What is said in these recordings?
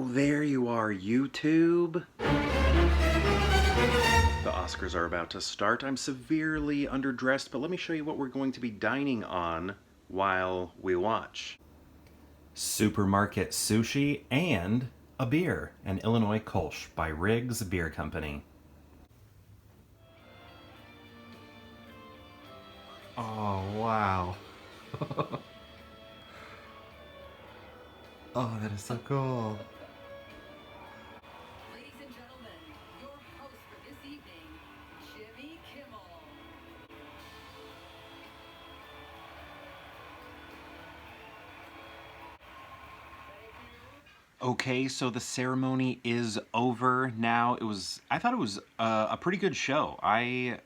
there you are, YouTube. The Oscars are about to start. I'm severely underdressed, but let me show you what we're going to be dining on while we watch. Supermarket sushi and a beer, an Illinois Kolsch by Riggs Beer Company. Oh, wow. Oh, that is so cool. Ladies and gentlemen, your host for this evening, Jimmy Kimmel. Okay, so the ceremony is over now. I thought it was a pretty good show. I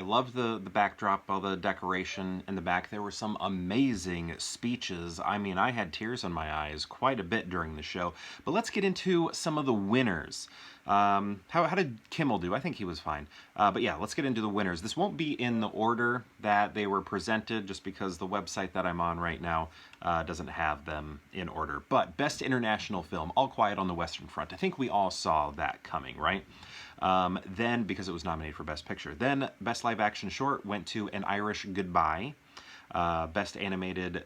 loved the backdrop, all the decoration in the back. There were some amazing speeches. I mean, I had tears in my eyes quite a bit during the show. But let's get into some of the winners. How did Kimmel do? I think he was fine. But yeah, let's get into the winners. This won't be in the order that they were presented, just because the website that I'm on right now doesn't have them in order. But Best International Film, All Quiet on the Western Front. I think we all saw that coming, right? Then, because it was nominated for Best Picture. Then, Best Live Action Short went to An Irish Goodbye. Best Animated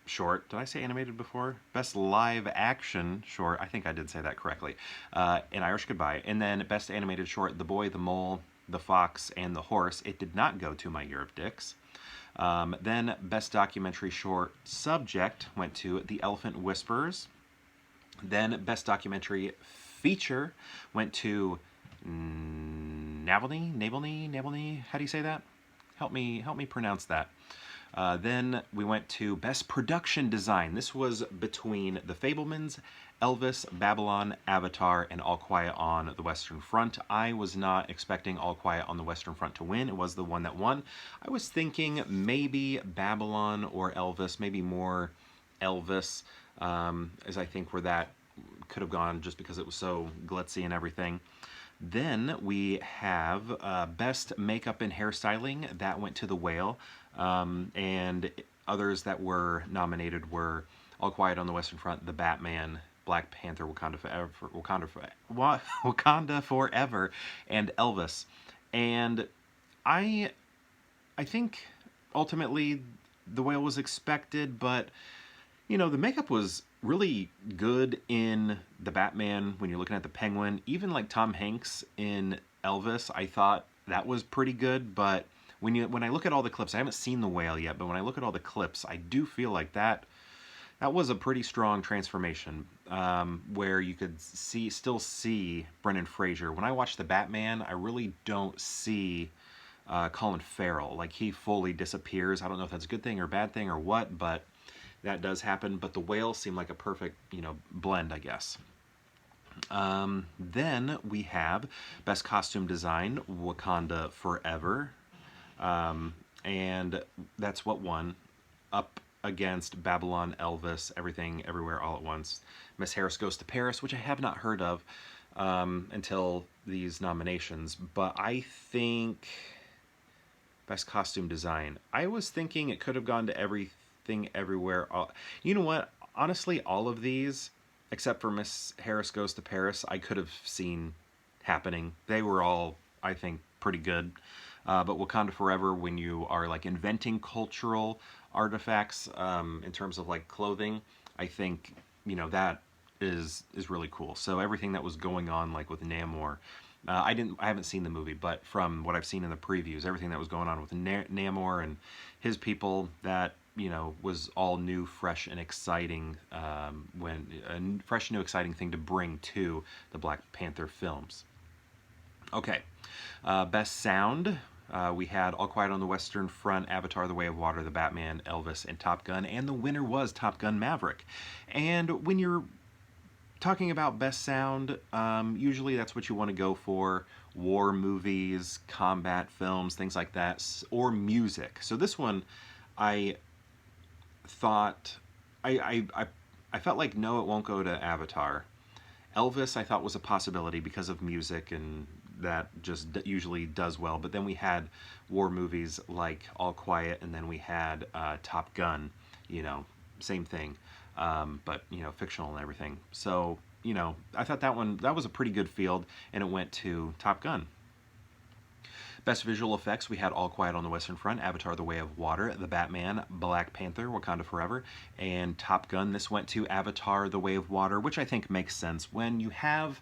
Short. Did I say animated before? Best Live Action Short. I think I did say that correctly. An Irish Goodbye. And then Best Animated Short, The Boy, the Mole, the Fox, and the Horse. It did not go to My Year of Dicks. Then Best Documentary Short Subject went to The Elephant Whisperers. Then Best Documentary Feature went to Navalny. How do you say that? Help me pronounce that. Then we went to Best Production Design. This was between The Fabelmans, Elvis, Babylon, Avatar, and All Quiet on the Western Front. I was not expecting All Quiet on the Western Front to win. It was the one that won. I was thinking maybe Babylon or Elvis, maybe more Elvis, as I think where that could have gone just because it was so glitzy and everything. Then we have Best Makeup and Hairstyling. That went to The Whale. And others that were nominated were All Quiet on the Western Front, The Batman, Black Panther, Wakanda Forever, and Elvis. And I think ultimately The Whale was expected, but you know, the makeup was really good in The Batman when you're looking at the Penguin. Even like Tom Hanks in Elvis, I thought that was pretty good. But when I look at all the clips, I haven't seen The Whale yet, but when I look at all the clips, I do feel like that was a pretty strong transformation, where you could still see Brendan Fraser. When I watch The Batman, I really don't see Colin Farrell. Like, he fully disappears. I don't know if that's a good thing or a bad thing or what, but that does happen. But The Whale seemed like a perfect, blend, I guess. Then we have Best Costume Design, Wakanda Forever. And that's what won, up against Babylon, Elvis, Everything, Everywhere, All at Once. Miss Harris Goes to Paris, which I have not heard of until these nominations. But I think Best Costume Design, I was thinking it could have gone to Everything, Everywhere. You know what? Honestly, all of these, except for Miss Harris Goes to Paris, I could have seen happening. They were all, I think, pretty good. But Wakanda Forever, when you are like inventing cultural artifacts in terms of like clothing, I think that is really cool. So everything that was going on like with Namor, I haven't seen the movie, but from what I've seen in the previews, everything that was going on with Namor and his people, that was all new, fresh, and exciting. When a fresh, new, exciting thing to bring to the Black Panther films. Okay, Best Sound. We had All Quiet on the Western Front, Avatar, The Way of Water, The Batman, Elvis, and Top Gun. And the winner was Top Gun Maverick. And when you're talking about Best Sound, usually that's what you want to go for. War movies, combat films, things like that, or music. So this one, I thought, I felt like, no, it won't go to Avatar. Elvis, I thought, was a possibility because of music, and that just usually does well. But then we had war movies like All Quiet, and then we had Top Gun, same thing. but fictional and everything. So I thought that was a pretty good field, and it went to Top Gun. Best visual effects, we had All Quiet on the Western Front, Avatar: The Way of Water, The Batman, Black Panther, Wakanda Forever, and Top Gun. This went to Avatar: The Way of Water, which I think makes sense when you have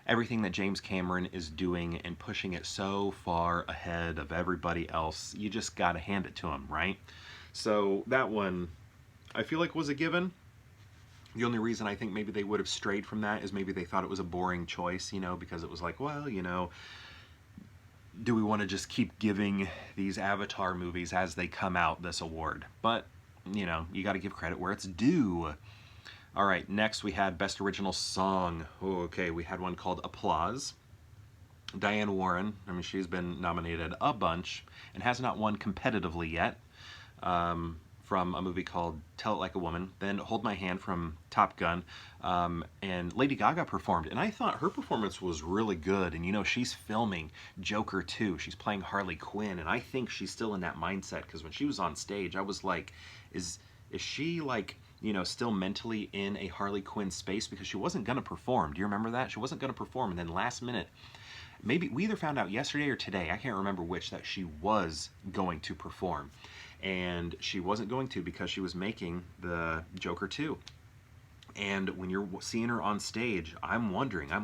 everything that James Cameron is doing and pushing it so far ahead of everybody else. You just got to hand it to him, right? So that one, I feel like was a given. The only reason I think maybe they would have strayed from that is maybe they thought it was a boring choice, because it was like, well, do we want to just keep giving these Avatar movies as they come out this award? But, you got to give credit where it's due. All right, next we had Best Original Song. Oh, okay, we had one called Applause. Diane Warren, she's been nominated a bunch and has not won competitively yet. From a movie called Tell It Like a Woman, then Hold My Hand from Top Gun, and Lady Gaga performed, and I thought her performance was really good. And she's filming Joker 2. She's playing Harley Quinn, and I think she's still in that mindset, because when she was on stage, I was like, is she like, still mentally in a Harley Quinn space? Because she wasn't gonna perform. Do you remember that? She wasn't gonna perform, and then last minute, maybe we either found out yesterday or today, I can't remember which, that she was going to perform. And she wasn't going to because she was making the Joker 2. And when you're seeing her on stage, I'm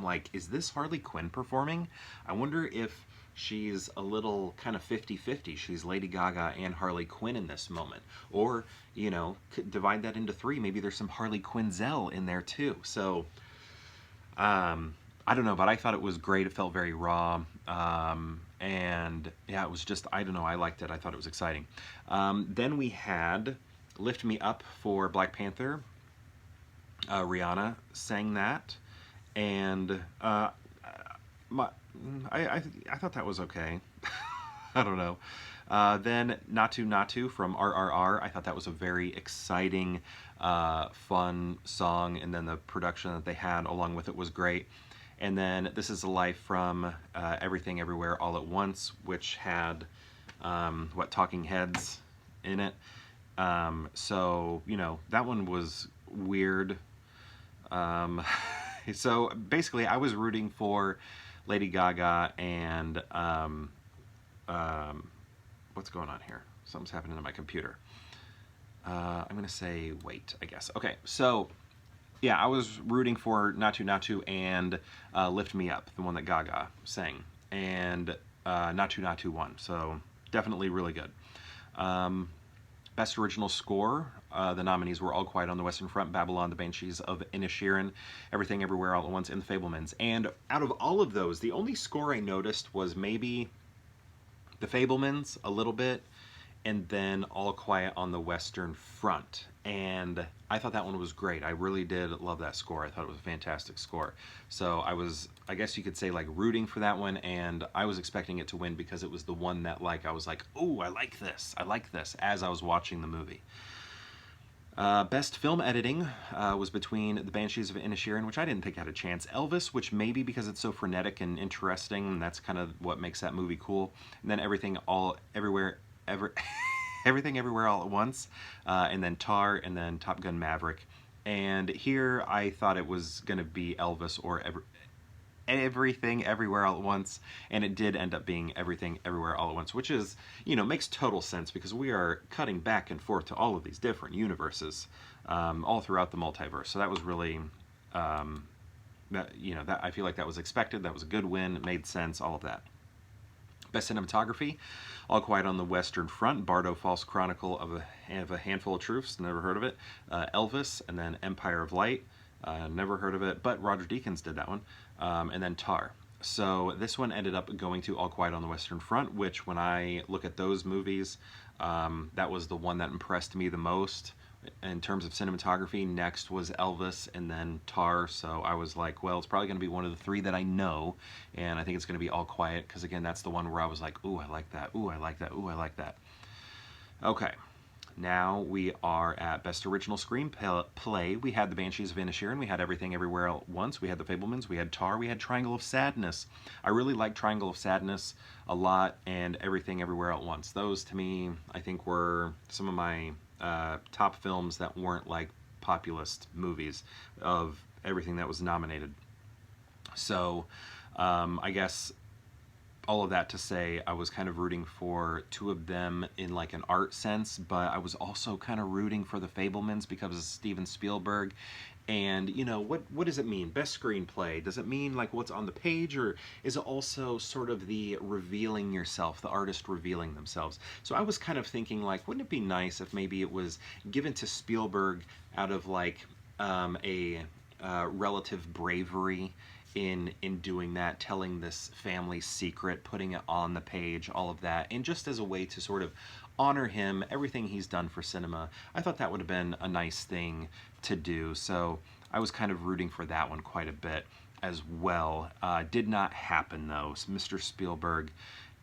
like, is this Harley Quinn performing? I wonder if she's a little kind of 50-50. She's Lady Gaga and Harley Quinn in this moment. Or, divide that into three. Maybe there's some Harley Quinzel in there too. So, I don't know, but I thought it was great. It felt very raw. And yeah, it was just, I don't know, I liked it. I thought it was exciting. Then we had Lift Me Up for Black Panther. Rihanna sang that. And I thought that was okay. I don't know. Then Natu Natu from RRR. I thought that was a very exciting, fun song. And then the production that they had along with it was great. And then This Is a Life from Everything Everywhere All at Once, which had, Talking Heads in it. So, that one was weird. So basically, I was rooting for Lady Gaga and, what's going on here? Something's happening to my computer. I'm going to say wait, I guess. Okay, so yeah, I was rooting for Natu Natu and Lift Me Up, the one that Gaga sang. And Natu Natu won, so definitely really good. Best Original Score, the nominees were All Quiet on the Western Front, Babylon, The Banshees of Inisherin, Everything Everywhere All at Once, and The Fabelmans. And out of all of those, the only score I noticed was maybe The Fabelmans a little bit, and then All Quiet on the Western Front. And I thought that one was great. I really did love that score. I thought it was a fantastic score. So I guess you could say, like, rooting for that one, and I was expecting it to win because it was the one that, like, I was like, oh, I like this, as I was watching the movie. Best film editing was between The Banshees of Inisherin, which I didn't think had a chance, Elvis, which maybe because it's so frenetic and interesting, and that's kind of what makes that movie cool, and then Everything Everywhere All at Once, and then Tar, and then Top Gun Maverick. And here I thought it was going to be Elvis or Everything Everywhere All at Once, and it did end up being Everything Everywhere All at Once, which is, makes total sense because we are cutting back and forth to all of these different universes all throughout the multiverse. So that was really, that I feel like that was expected. That was a good win. It made sense, all of that. Best Cinematography, All Quiet on the Western Front, Bardo, False Chronicle of a Handful of Truths, never heard of it, Elvis, and then Empire of Light, never heard of it, but Roger Deakins did that one, and then Tar. So this one ended up going to All Quiet on the Western Front, which when I look at those movies, that was the one that impressed me the most in terms of cinematography. Next was Elvis, and then Tar. So I was like, well, it's probably going to be one of the three that I know, and I think it's going to be All Quiet, because again, that's the one where I was like, ooh, I like that, ooh, I like that, ooh, I like that. Okay, now we are at Best Original Screenplay. We had The Banshees of Inisherin, we had Everything Everywhere All at Once, we had The Fabelmans, we had Tar, we had Triangle of Sadness. I really like Triangle of Sadness a lot, and Everything Everywhere All at Once. Those, to me, I think were some of my top films that weren't like populist movies of everything that was nominated. So I guess all of that to say, I was kind of rooting for two of them in like an art sense, but I was also kind of rooting for The Fablemans because of Steven Spielberg. And you know, what does it mean? Best screenplay? Does it mean like what's on the page, or is it also sort of the revealing yourself, the artist revealing themselves? So I was kind of thinking like, wouldn't it be nice if maybe it was given to Spielberg out of like a relative bravery in doing that, telling this family secret, putting it on the page, all of that, and just as a way to sort of honor him, everything he's done for cinema. I thought that would have been a nice thing to do. So I was kind of rooting for that one quite a bit as well. Did not happen though. So Mr. Spielberg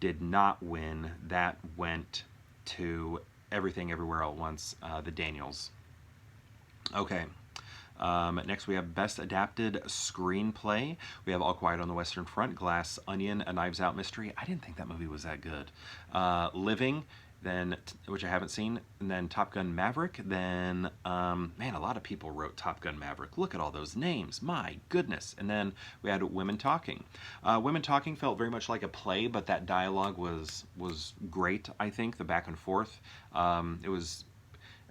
did not win. That went to Everything Everywhere All at Once, the Daniels. Okay. Next, we have Best Adapted Screenplay. We have All Quiet on the Western Front, Glass Onion, A Knives Out Mystery. I didn't think that movie was that good. Living, then which I haven't seen, and then Top Gun Maverick. Then, man, a lot of people wrote Top Gun Maverick. Look at all those names. My goodness. And then we had Women Talking. Women Talking felt very much like a play, but that dialogue was great, I think, the back and forth. It was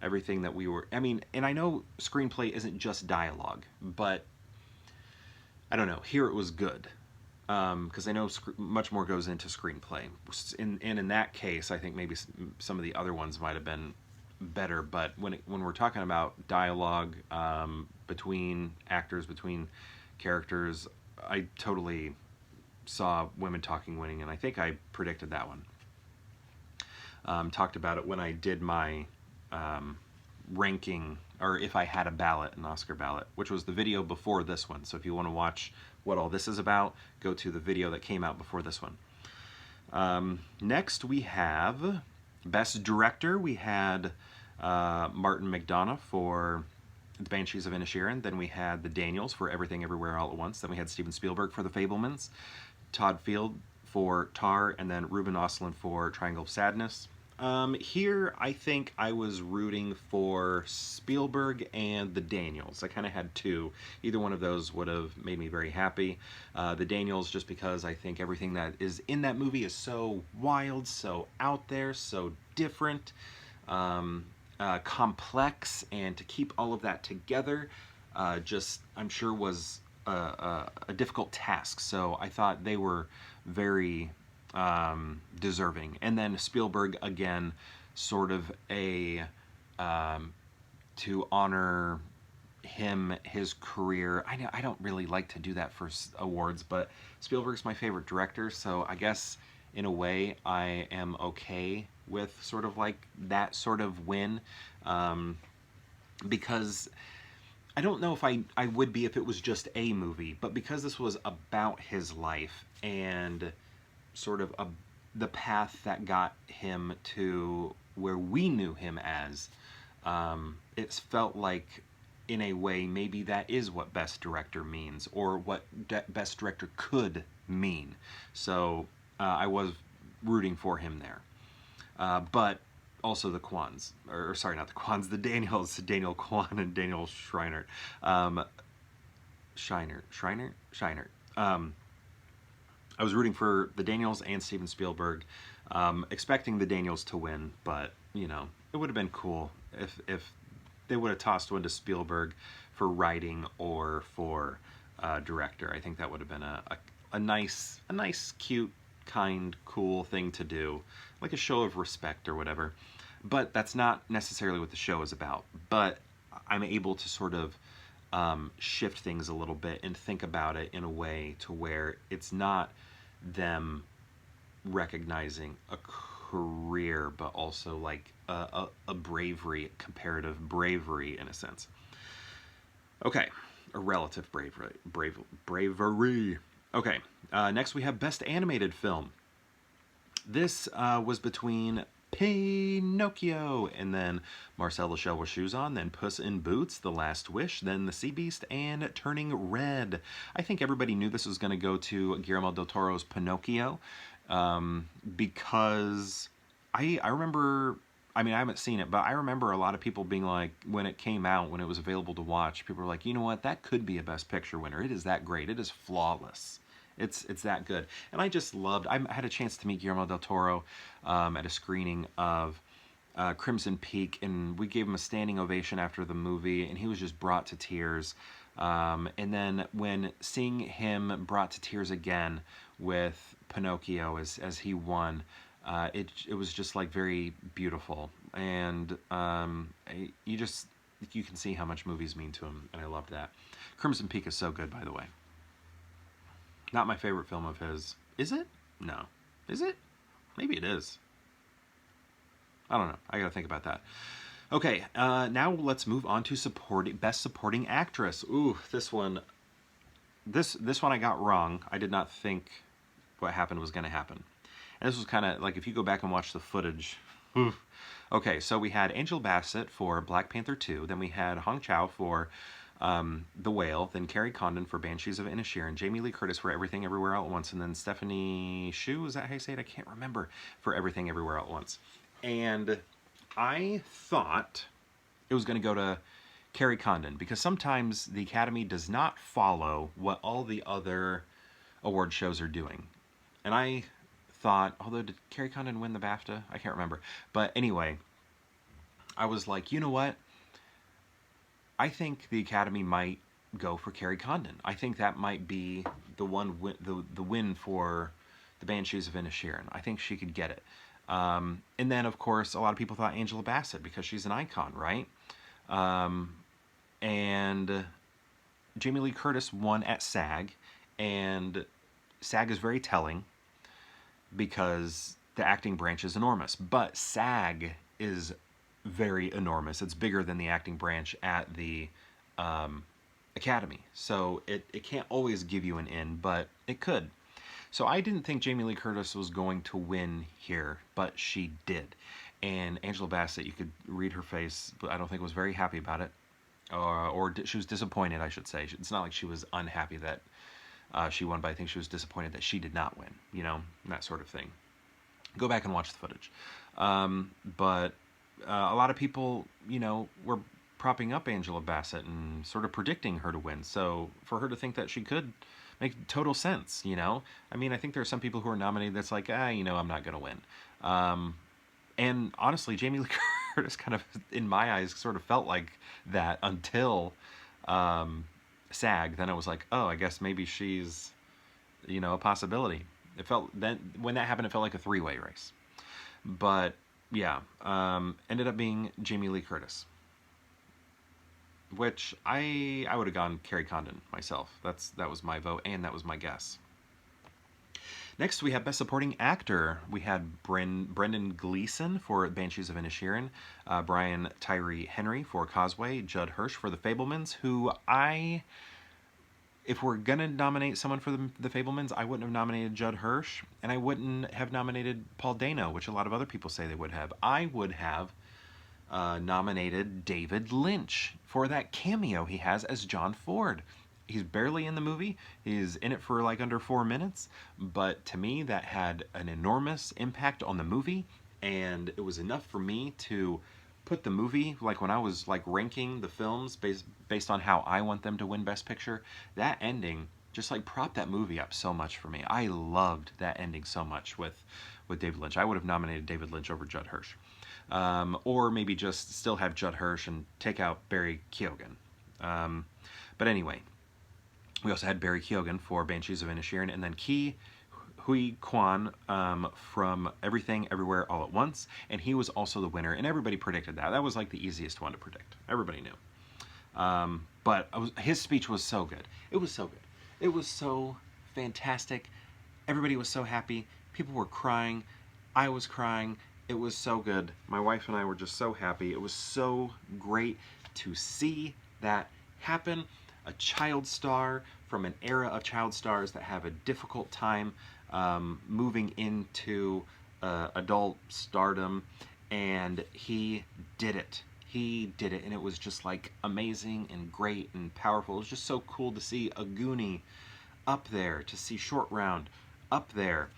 everything that we were, I mean, and I know screenplay isn't just dialogue, but I don't know, here it was good, because I know much more goes into screenplay, and in that case I think maybe some of the other ones might have been better, but when we're talking about dialogue, between actors, between characters, I totally saw Women Talking winning, and I think I predicted that one. Talked about it when I did my ranking, or if I had a ballot, an Oscar ballot, which was the video before this one. So if you want to watch what all this is about, go to the video that came out before this one. Next we have Best Director. We had Martin McDonagh for The Banshees of Inisherin. Then we had the Daniels for Everything Everywhere All at Once. Then we had Steven Spielberg for The Fablemans, Todd Field for Tar, and then Ruben Östlund for Triangle of Sadness. Here, I think I was rooting for Spielberg and the Daniels. I kind of had two. Either one of those would have made me very happy. The Daniels, just because I think everything that is in that movie is so wild, so out there, so different, complex, and to keep all of that together, just, I'm sure, was a difficult task. So I thought they were very deserving. And then Spielberg, again, sort of a to honor him, his career. I don't really like to do that for awards, but Spielberg's my favorite director, so I guess in a way I am okay with sort of like that sort of win, because I don't know if I would be if it was just a movie, but because this was about his life and sort of the path that got him to where we knew him as, it felt like, in a way, maybe that is what Best Director means, or what Best Director could mean. So I was rooting for him there. But also the Kwans, or sorry, not the Kwans, the Daniels, Daniel Kwan and Daniel Scheinert. Scheinert. I was rooting for the Daniels and Steven Spielberg, expecting the Daniels to win, but, you know, it would have been cool if they would have tossed one to Spielberg for writing or for director. I think that would have been a nice, cute, kind, cool thing to do, like a show of respect or whatever. But that's not necessarily what the show is about. But I'm able to sort of shift things a little bit and think about it in a way to where it's not them recognizing a career, but also like a bravery, comparative bravery in a sense. Okay, a relative bravery. Okay, next we have Best Animated Film. This was between Pinocchio, and then Marcel the Shell with Shoes On, then Puss in Boots, The Last Wish, then The Sea Beast, and Turning Red. I think everybody knew this was going to go to Guillermo del Toro's Pinocchio, because I remember I mean, I haven't seen it, but I remember a lot of people being like, when it came out, when it was available to watch, people were like, you know what, that could be a Best Picture winner. It is that great. It is flawless. It's that good. And I just loved. I had a chance to meet Guillermo del Toro at a screening of Crimson Peak, and we gave him a standing ovation after the movie, and he was just brought to tears. And then when seeing him brought to tears again with Pinocchio as he won, it was just like very beautiful, and you can see how much movies mean to him, and I loved that. Crimson Peak is so good, by the way. Not my favorite film of his. Is it? No. Is it? Maybe it is. I don't know. I gotta think about that. Okay, now let's move on to best supporting actress. Ooh, this one. This one I got wrong. I did not think what happened was going to happen. And this was kind of like, if you go back and watch the footage. Okay, so we had Angela Bassett for Black Panther 2. Then we had Hong Chow for The Whale. Then Carrie Condon for Banshees of Inisherin. Jamie Lee Curtis for Everything Everywhere All at Once. And then Stephanie Hsu, is that how you say it? I can't remember. For Everything Everywhere All at Once. And I thought it was going to go to Carrie Condon, because sometimes the Academy does not follow what all the other award shows are doing. And I thought, although did Carrie Condon win the BAFTA? I can't remember. But anyway, I was like, you know what? I think the Academy might go for Carrie Condon. I think that might be the the win for the Banshees of Inisherin. I think she could get it. And then, of course, a lot of people thought Angela Bassett, because she's an icon, right? And Jamie Lee Curtis won at SAG, and SAG is very telling because the acting branch is enormous, but SAG is very enormous. It's bigger than the acting branch at the Academy, so it can't always give you an in, but it could. So I didn't think Jamie Lee Curtis was going to win here, but she did. And Angela Bassett, you could read her face, but I don't think was very happy about it. Or she was disappointed, I should say. It's not like she was unhappy that she won, but I think she was disappointed that she did not win, that sort of thing. Go back and watch the footage. But a lot of people, were propping up Angela Bassett and sort of predicting her to win. So for her to think that she could make total sense, I mean, I think there are some people who are nominated that's like, I'm not going to win. And honestly, Jamie Lee Curtis kind of, in my eyes, sort of felt like that until SAG. Then I was like, oh, I guess maybe she's, a possibility. It felt, then when that happened, it felt like a three-way race. But yeah, ended up being Jamie Lee Curtis, which I would have gone Carrie Condon myself. That was my vote, and that was my guess. Next, we have Best Supporting Actor. We had Brendan Gleeson for Banshees of Inisherin, Brian Tyree Henry for Causeway, Judd Hirsch for The Fabelmans, who if we're going to nominate someone for the Fabelmans, I wouldn't have nominated Judd Hirsch, and I wouldn't have nominated Paul Dano, which a lot of other people say they would have. I would have nominated David Lynch for that cameo he has as John Ford. He's barely in the movie. He's in it for like under 4 minutes, but to me that had an enormous impact on the movie, and it was enough for me to put the movie, like when I was like ranking the films based on how I want them to win Best Picture, that ending just like propped that movie up so much for me. I loved that ending so much with David Lynch. I would have nominated David Lynch over Judd Hirsch. Or maybe just still have Judd Hirsch and take out Barry Keoghan. But anyway, we also had Barry Keoghan for Banshees of Inisherin, and then Ke Huy Quan from Everything Everywhere All at Once, and he was also the winner, and everybody predicted that. That was like the easiest one to predict. Everybody knew. But his speech was so good. It was so good. It was so fantastic. Everybody was so happy. People were crying. I was crying. It was so good. My wife and I were just so happy. It was so great to see that happen. A child star from an era of child stars that have a difficult time moving into adult stardom, and he did it. He did it, and it was just like amazing and great and powerful. It was just so cool to see a Goonie up there, to see Short Round up there.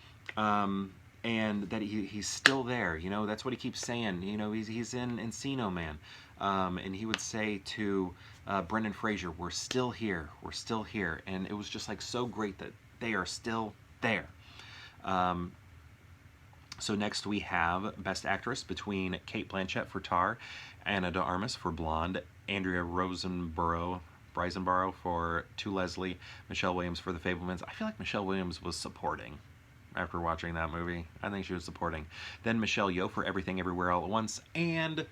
and that he's still there. You know, that's what he keeps saying. You know, he's in Encino Man, and he would say to Brendan Fraser, "We're still here. We're still here," and it was just like so great that they are still there. Um, so next we have Best Actress between Kate Blanchett for Tar, Anna de Armas for Blonde, Andrea Riseborough for To Leslie, Michelle Williams for The Fablemans. I feel like Michelle Williams was supporting after watching that movie. I think she was supporting. Then Michelle Yeoh for Everything Everywhere All at Once. And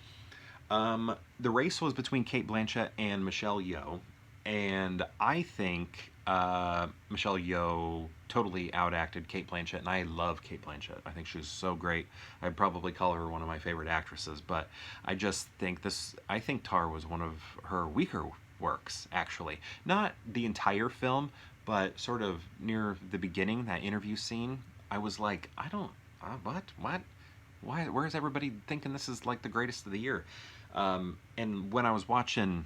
the race was between Kate Blanchett and Michelle Yeoh. And I think Michelle Yeoh totally outacted Kate Blanchett. And I love Kate Blanchett. I think she's so great. I'd probably call her one of my favorite actresses. But I just think I think Tar was one of her weaker works, actually. Not the entire film, but sort of near the beginning, that interview scene, I was like, I don't, what? Why? Where's everybody thinking this is like the greatest of the year? And when I was watching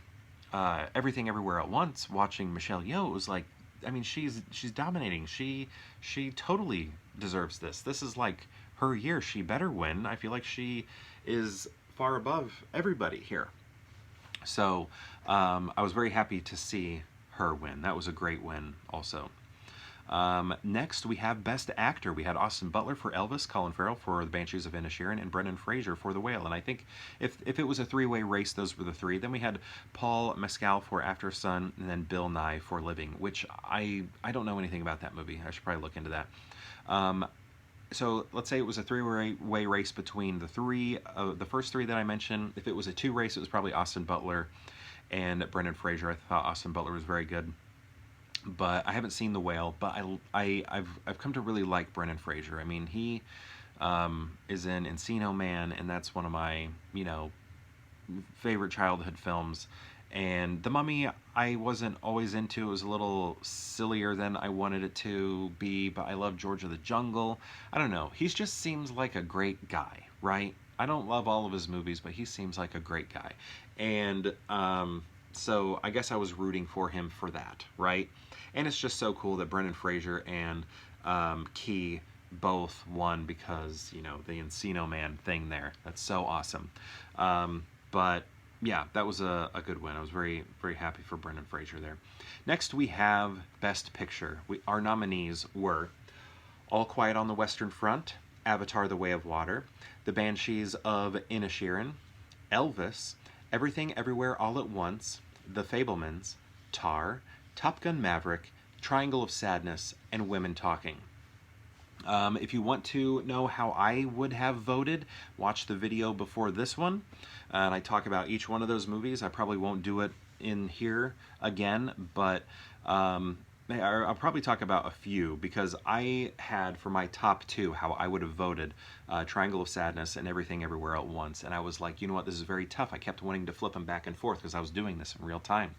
Everything Everywhere at Once, watching Michelle Yeoh, it was like, I mean, she's dominating. She totally deserves this. This is like her year. She better win. I feel like she is far above everybody here. So I was very happy to see her win. That was a great win, also. Next, we have Best Actor. We had Austin Butler for Elvis, Colin Farrell for The Banshees of Inisherin, and Brendan Fraser for The Whale. And I think if it was a three-way race, those were the three. Then we had Paul Mescal for After Sun, and then Bill Nye for Living, which I don't know anything about that movie. I should probably look into that. So let's say it was a three-way race between the first three that I mentioned. If it was a two race, it was probably Austin Butler and Brendan Fraser. I thought Austin Butler was very good, but I haven't seen The Whale. But I've come to really like Brendan Fraser. I mean, he is in Encino Man, and that's one of my favorite childhood films. And The Mummy, I wasn't always into. It was a little sillier than I wanted it to be, but I love George of the Jungle. I don't know. He just seems like a great guy, right? I don't love all of his movies, but he seems like a great guy. And so I guess I was rooting for him for that, right? And it's just so cool that Brendan Fraser and Key both won because, the Encino Man thing there. That's so awesome. But yeah, that was a good win. I was very, very happy for Brendan Fraser there. Next, we have Best Picture. Our nominees were All Quiet on the Western Front, Avatar: The Way of Water, The Banshees of Inisherin, Elvis, Everything Everywhere All at Once, The Fablemans, Tar, Top Gun Maverick, Triangle of Sadness, and Women Talking. If you want to know how I would have voted, watch the video before this one. And I talk about each one of those movies. I probably won't do it in here again, but I'll probably talk about a few because I had for my top two how I would have voted Triangle of Sadness and Everything Everywhere at Once. And I was like, you know what, this is very tough. I kept wanting to flip them back and forth because I was doing this in real time.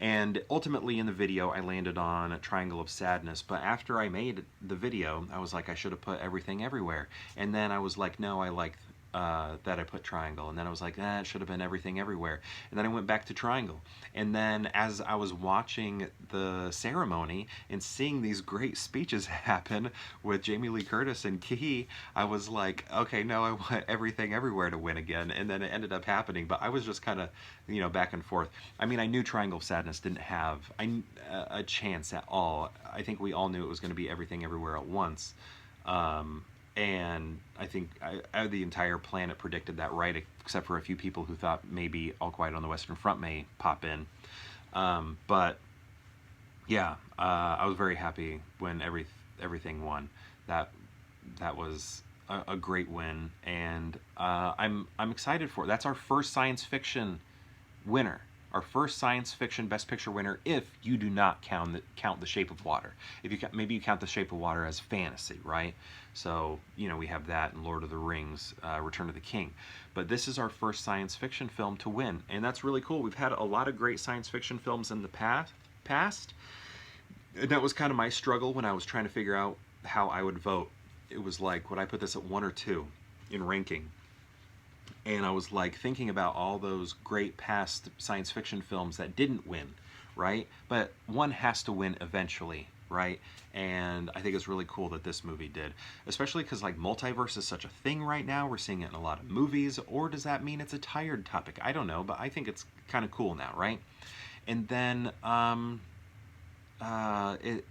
And ultimately in the video, I landed on Triangle of Sadness. But after I made the video, I was like, I should have put Everything Everywhere. And then I was like, no, I like that I put Triangle. And then I was like, it should have been Everything Everywhere. And then I went back to Triangle. And then as I was watching the ceremony and seeing these great speeches happen with Jamie Lee Curtis and Key, I was like, okay, no, I want Everything Everywhere to win again. And then it ended up happening. But I was just kind of, back and forth. I mean, I knew Triangle of Sadness didn't have a chance at all. I think we all knew it was going to be Everything Everywhere at Once. And I think the entire planet predicted that right, except for a few people who thought maybe All Quiet on the Western Front may pop in. But yeah, I was very happy when everything won. That was a great win, and I'm excited for it. That's our first science fiction winner. Our first science fiction Best Picture winner, if you do not count The Shape of Water. If you maybe you count The Shape of Water as fantasy, right? So we have that in Lord of the Rings, Return of the King. But this is our first science fiction film to win, and that's really cool. We've had a lot of great science fiction films in the past. And that was kind of my struggle when I was trying to figure out how I would vote. It was like, would I put this at 1 or 2 in ranking? And I was like thinking about all those great past science fiction films that didn't win, right? But one has to win eventually, right? And I think it's really cool that this movie did, especially because like multiverse is such a thing right now. We're seeing it in a lot of movies. Or does that mean it's a tired topic? I don't know, but I think it's kind of cool now, right? And then it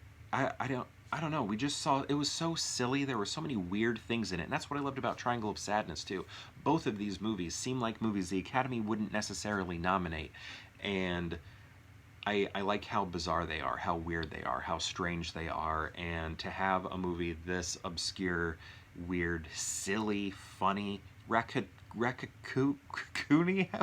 I don't know. We just saw it was so silly. There were so many weird things in it, and that's what I loved about Triangle of Sadness too. Both of these movies seem like movies the Academy wouldn't necessarily nominate, and I like how bizarre they are, how weird they are, how strange they are, and to have a movie this obscure, weird, silly, funny, Rakakuni,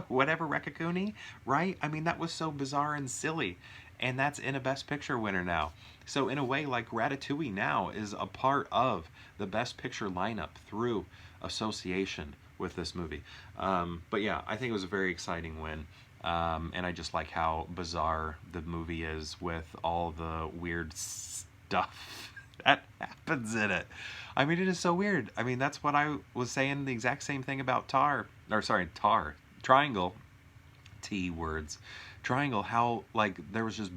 whatever Rakakuni, right? I mean, that was so bizarre and silly, and that's in a Best Picture winner now. So in a way, like Ratatouille now is a part of the Best Picture lineup through association with this movie. But yeah, I think it was a very exciting win. And I just like how bizarre the movie is with all the weird stuff that happens in it. I mean, it is so weird. I mean, that's what I was saying the exact same thing about Triangle, T words. Triangle, how, like, there was just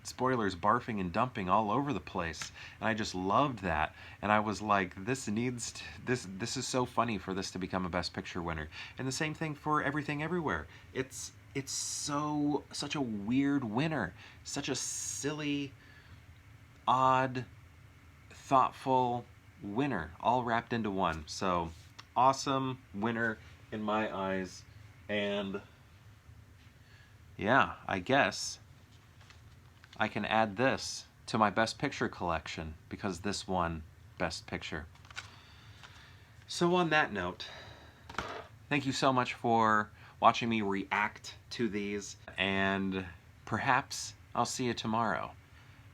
spoilers barfing and dumping all over the place, and I just loved that. And I was like, this is so funny for this to become a Best Picture winner. And the same thing for Everything Everywhere. It's such a weird winner, such a silly, odd, thoughtful winner, all wrapped into one. So awesome winner in my eyes. And yeah, I guess I can add this to my Best Picture collection because this won Best Picture. So on that note, thank you so much for watching me react to these, and perhaps I'll see you tomorrow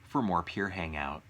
for more Pure Hangout.